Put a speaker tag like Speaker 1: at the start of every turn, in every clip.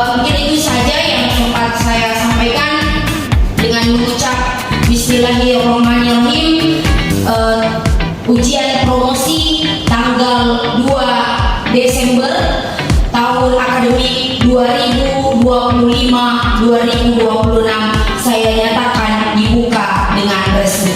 Speaker 1: Mungkin itu saja yang sempat saya sampaikan dengan mengucap Bismillahirrahmanirrahim. Ujian promosi tanggal 2 Desember tahun akademik 2025-2026 saya nyatakan dibuka dengan resmi.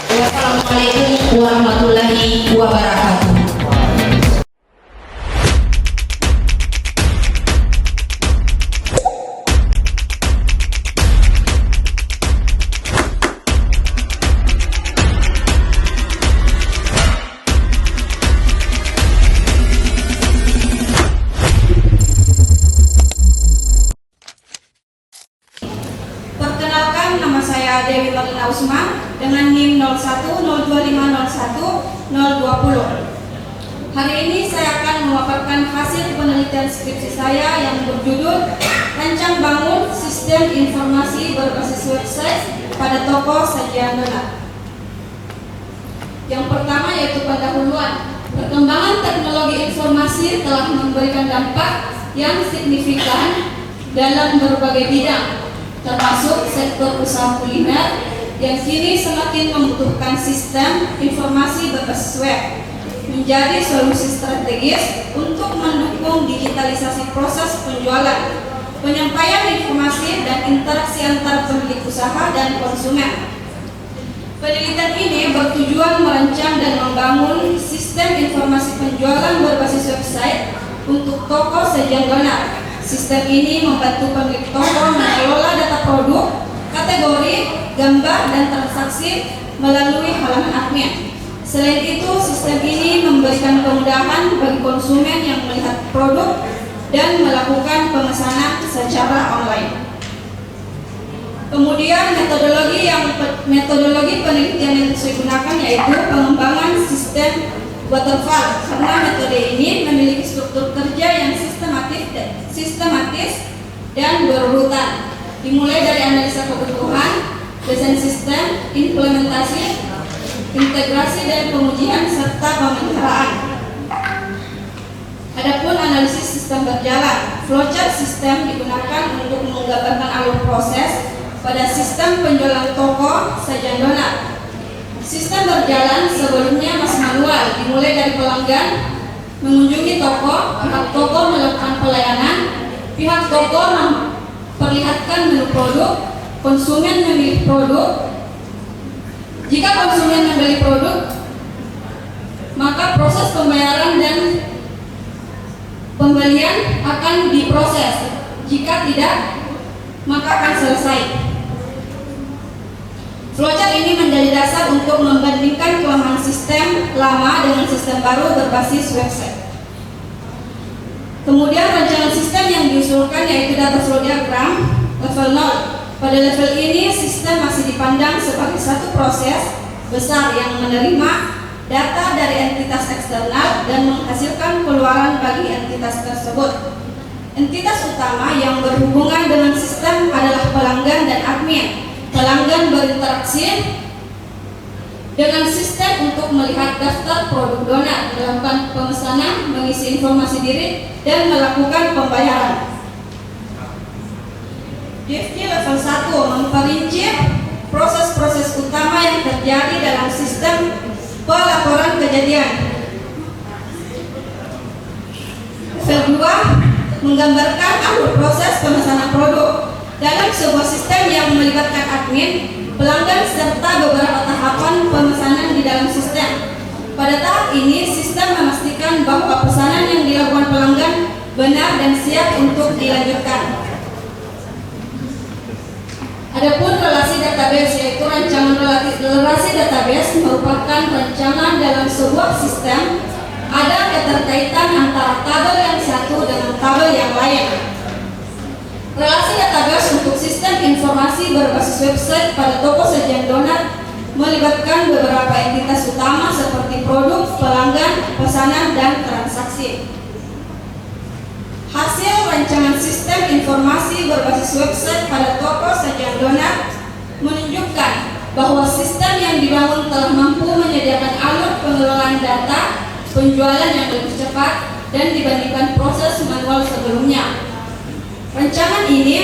Speaker 1: Wassalamualaikum warahmatullahi wabarakatuh.
Speaker 2: Perkenalkan, nama saya Dewi Marlina Usman dengan NIM 0102501020. Hari ini saya akan memaparkan hasil penelitian skripsi saya yang berjudul Rancang Bangun Sistem Informasi Berbasis Website pada Toko Sajian Donat. Yang pertama yaitu pendahuluan. Perkembangan teknologi informasi telah memberikan dampak yang signifikan dalam berbagai bidang, termasuk sektor usaha kuliner yang kini semakin membutuhkan sistem informasi berbasis web menjadi solusi strategis untuk mendukung digitalisasi proses penjualan, penyampaian informasi, dan interaksi antar pemilik usaha dan konsumen. Penelitian ini bertujuan merancang dan membangun sistem informasi penjualan berbasis website untuk toko sajian donat. Sistem ini membantu pemilik toko mengelola data produk, kategori, gambar, dan transaksi melalui halaman admin. Selain itu, sistem ini memberikan kemudahan bagi konsumen yang melihat produk dan melakukan pemesanan secara online. Kemudian metodologi penelitian yang saya gunakan yaitu pengembangan sistem waterfall, karena metode ini memiliki struktur kerja yang sistematis dan berurutan, dimulai dari analisa kebutuhan, desain sistem, implementasi, integrasi dan pengujian serta pemeliharaan. Adapun analisis sistem berjalan, flowchart sistem digunakan untuk menggambarkan alur proses pada sistem penjualan toko sajian donat. Sistem berjalan sebelumnya masih manual, dimulai dari pelanggan mengunjungi toko, pihak toko melakukan pelayanan, pihak toko memperlihatkan menu produk, konsumen memilih produk. Jika konsumen membeli produk, maka proses pembayaran dan pembelian akan diproses. Jika tidak, maka akan selesai. Flowchart ini menjadi dasar untuk membandingkan kelemahan sistem lama dengan sistem baru berbasis website. Kemudian rancangan sistem yang diusulkan yaitu data flow diagram level 0. Pada level ini sistem masih dipandang sebagai satu proses besar yang menerima data dari entitas eksternal dan menghasilkan keluaran bagi entitas tersebut. Entitas utama yang berhubungan dengan sistem adalah pelanggan dan admin. Pelanggan berinteraksi dengan sistem untuk melihat daftar produk donat, melakukan pemesanan, mengisi informasi diri, dan melakukan pembayaran. DFG level 1 memperinci proses-proses utama yang terjadi dalam sistem pelaporan kejadian. Level 2 menggambarkan alur proses pemesanan produk. Dalam sebuah sistem yang melibatkan admin, pelanggan, serta beberapa tahapan pemesanan di dalam sistem. Pada tahap ini, sistem memastikan bahwa pesanan yang dilakukan pelanggan benar dan siap untuk dilanjutkan. Adapun relasi database, yaitu rancangan relasi database merupakan rancangan dalam sebuah sistem. Ada keterkaitan antara tabel yang satu dengan tabel yang lain. sistem informasi berbasis website pada toko sajian donat melibatkan beberapa entitas utama seperti produk, pelanggan, pesanan, dan transaksi. Hasil rancangan sistem informasi berbasis website pada toko sajian donat menunjukkan bahwa sistem yang dibangun telah mampu menyediakan alur pengelolaan data penjualan yang lebih cepat dan dibandingkan proses manual sebelumnya. Rancangan ini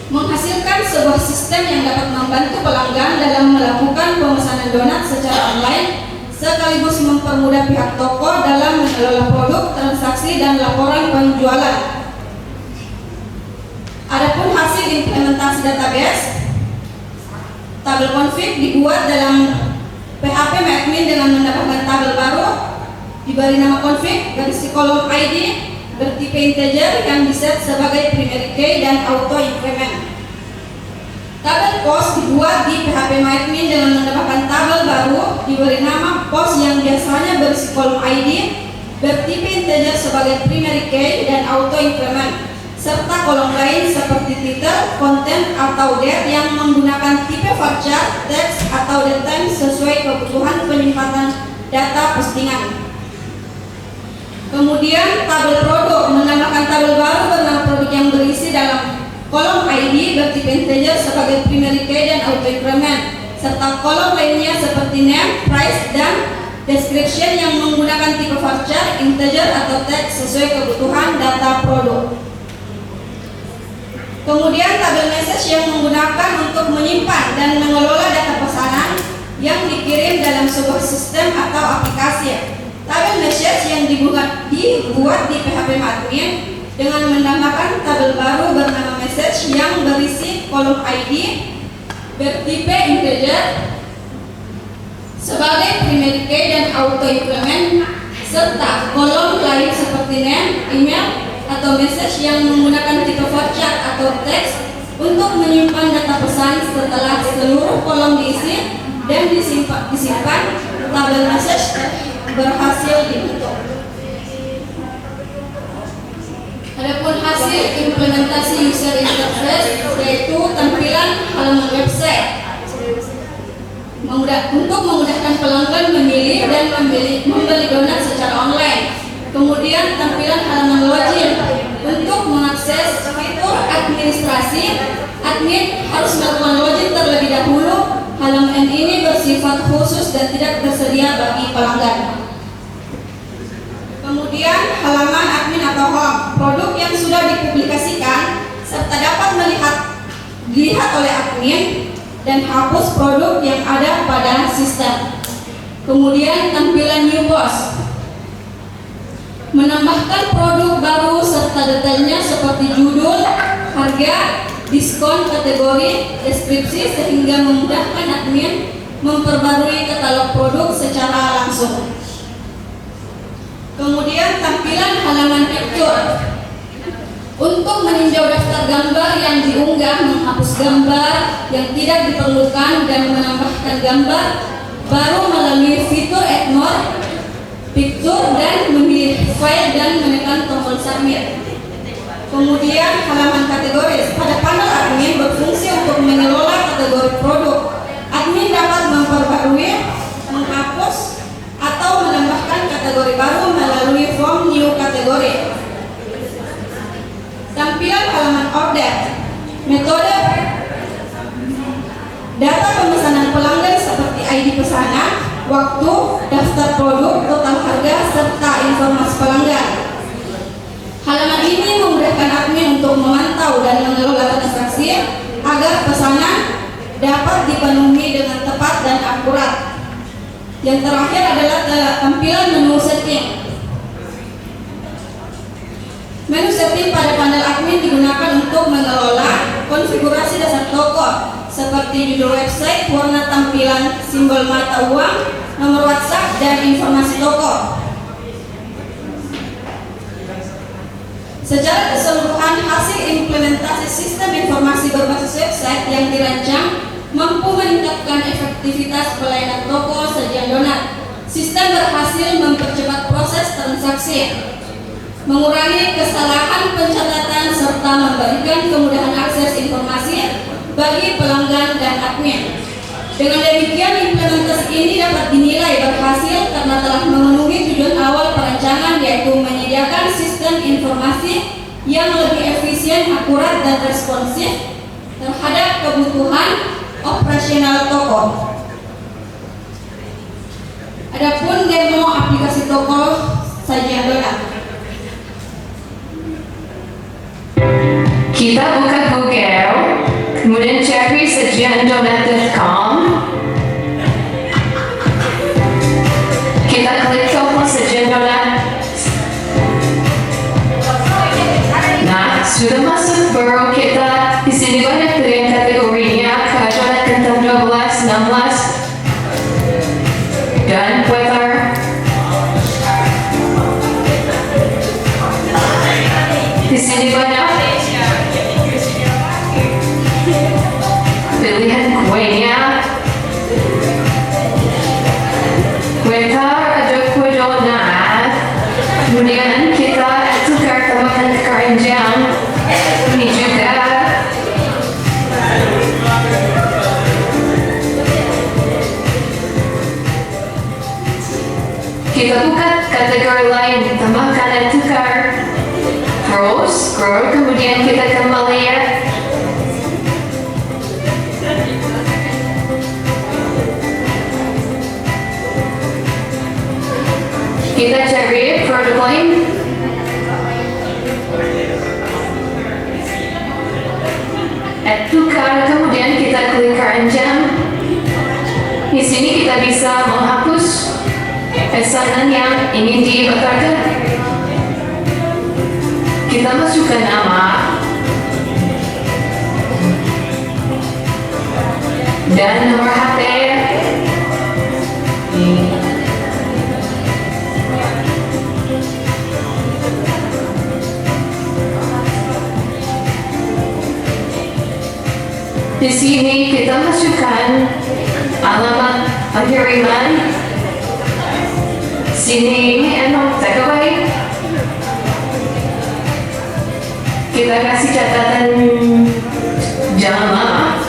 Speaker 2: menghasilkan sebuah sistem yang dapat membantu pelanggan dalam melakukan pemesanan donat secara online, sekaligus mempermudah pihak toko dalam mengelola produk, transaksi, dan laporan penjualan. Adapun hasil implementasi database, tabel config dibuat dalam PHP MyAdmin dengan menambahkan tabel baru, diberi nama config, berisi kolom ID, bertipe integer yang diset sebagai primary key dan auto increment. Tabel post dibuat di PHP MyAdmin dengan menambahkan tabel baru, diberi nama post yang biasanya berisi kolom ID, bertipe integer sebagai primary key dan auto increment, serta kolom lain seperti title, content, atau date yang menggunakan tipe varchar, teks, atau datetime sesuai kebutuhan penyimpanan data postingan. Kemudian tabel produk menambahkan tabel baru bernama produk yang berisi dalam kolom ID bertipe integer sebagai primary key dan auto increment, serta kolom lainnya seperti name, price, dan description yang menggunakan tipe varchar, integer, atau teks sesuai kebutuhan data produk. Kemudian tabel message yang menggunakan untuk menyimpan dan mengelola data pesanan yang dikirim dalam sebuah sistem atau aplikasi. Tabel message yang dibuat di PHP MyAdmin dengan menambahkan tabel baru bernama message yang berisi kolom ID bertipe integer sebagai primary key dan auto increment, serta kolom lain seperti name, email, atau message yang menggunakan tipe varchar atau teks untuk menyimpan data pesan. Setelah seluruh kolom diisi dan disimpan, tabel message berhasil dibentuk. Adapun hasil implementasi user interface yaitu tampilan halaman website untuk memudahkan pelanggan memilih dan membeli donat secara online. Kemudian tampilan halaman login untuk mengakses fitur administrasi, admin harus melakukan login terlebih dahulu. Halaman ini bersifat khusus dan tidak tersedia bagi pelanggan. Kemudian halaman admin atau home, produk yang sudah dipublikasikan serta dapat dilihat oleh admin dan hapus produk yang ada pada sistem. Kemudian tampilan new post, menambahkan produk baru serta detailnya seperti judul, harga, diskon, kategori, deskripsi sehingga memudahkan admin memperbarui katalog produk secara langsung. Kemudian tampilan halaman picture untuk meninjau daftar gambar yang diunggah, menghapus gambar yang tidak diperlukan dan menambahkan gambar baru melalui fitur add more picture dan memilih file dan menekan tombol submit. Kemudian halaman kategori, pada panel admin berfungsi untuk mengelola kategori produk. Admin dapat memperbarui, menghapus, atau menambahkan kategori baru melalui form new kategori. Tampilan halaman order, metode data pemesanan pelanggan seperti ID pesanan, waktu, daftar produk, total harga, serta informasi pelanggan. Halaman ini memudahkan admin untuk memantau dan mengelola transaksi agar pesanan dapat dipenuhi dengan tepat dan akurat. Yang terakhir adalah tampilan menu setting. Menu setting pada panel admin digunakan untuk mengelola konfigurasi dasar toko seperti judul website, warna tampilan, simbol mata uang, nomor WhatsApp, dan informasi toko. Secara keseluruhan, hasil implementasi sistem informasi berbasis website yang dirancang mampu meningkatkan efektivitas pelayanan toko sajian donat. Sistem berhasil mempercepat proses transaksi, mengurangi kesalahan pencatatan, serta memberikan kemudahan akses akses informasi bagi pelanggan dan admin. Dengan demikian, implementasi ini dapat dinilai berhasil karena telah memenuhi tujuan awal perancangan, yaitu menyediakan sistem informasi yang lebih efisien, akurat, dan responsif terhadap kebutuhan operasional toko. Adapun demo aplikasi toko sajian donat.
Speaker 3: Kita buka Google, kemudian cari sajiandonat.com. Kita klik toko sajian donat. Nah, sudah masuk baru kita. Di sini banyak pilihan kategorinya, donat kentang 12, 16, dan butter. Di sini banyak pilihan kuenya. Kue tar ada kue donat. Kemudian kita tukar tambahkan keranjang. Ini juga. Kita buka kategori lain, tambahkan dan tukar. Terus, scroll, kemudian kita kembali ya. Kita cari produk lain. Tukar, kemudian kita klik keranjang. Di sini kita bisa menghapus pesanan yang ingin dibatalkan. Kita masukkan nama dan nomor HP. Di sini kita masukkan alamat pengiriman. Sini emang takeaway. Kita kasih catatan jangan lama.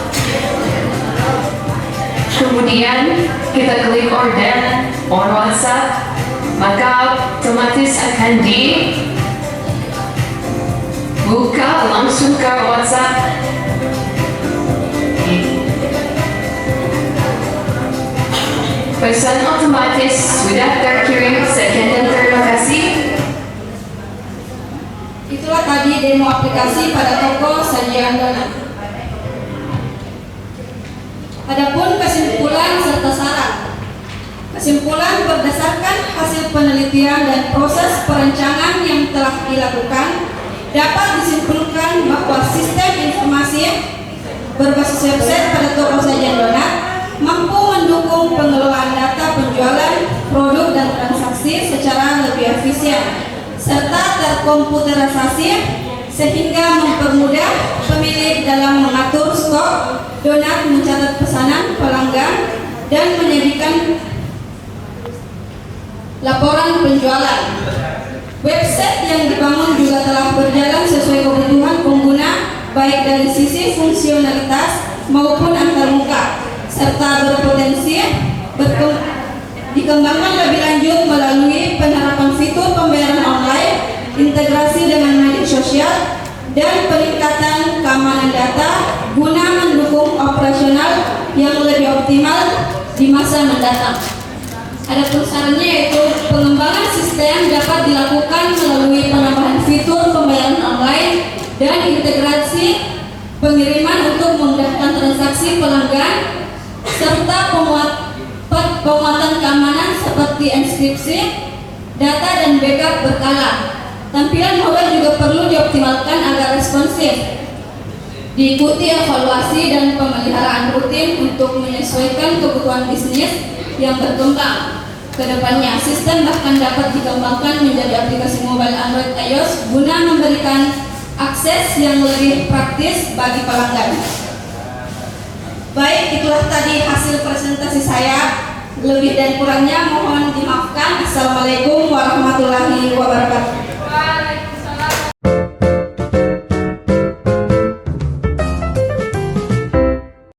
Speaker 3: Kemudian kita klik order on WhatsApp, maka otomatis akan dibuka langsung ke WhatsApp. Pesan otomatis sudah terkirim. Sekian dan terima kasih.
Speaker 2: Itulah tadi demo aplikasi pada toko sajian donat. Adapun kesimpulan serta syarat. Kesimpulan berdasarkan hasil penelitian dan proses perencanaan yang telah dilakukan, dapat disimpulkan bahwa sistem informasi berbasis website pada toko sajian donat mampu mendukung pengelolaan data penjualan, produk, dan transaksi secara lebih efisien serta terkomputerisasi sehingga mempermudah pemilik dalam mengatur stok donat, mencatat pesanan pelanggan, dan menyajikan laporan penjualan. Website yang dibangun juga telah berjalan sesuai kebutuhan pengguna baik dari sisi fungsionalitas maupun antarmuka, serta berpotensi dikembangkan lebih lanjut melalui penerapan fitur pembayaran online, integrasi dengan media sosial, dan peningkatan keamanan data guna mendukung operasional yang lebih optimal di masa mendatang. Adapun sarannya yaitu pengembangan sistem dapat dilakukan melalui penambahan fitur pembayaran online dan integrasi pengiriman untuk memudahkan transaksi pelanggan, serta penguatan keamanan seperti enkripsi, data, dan backup berkala. Tampilan mobile juga perlu dioptimalkan agar responsif. Diikuti evaluasi dan pemeliharaan rutin untuk menyesuaikan kebutuhan bisnis yang berkembang. Kedepannya, sistem bahkan dapat dikembangkan menjadi aplikasi mobile Android iOS guna memberikan akses yang lebih praktis bagi pelanggan. Baik, itulah tadi hasil presentasi saya. Lebih dan kurangnya mohon dimaafkan. Assalamualaikum warahmatullahi wabarakatuh.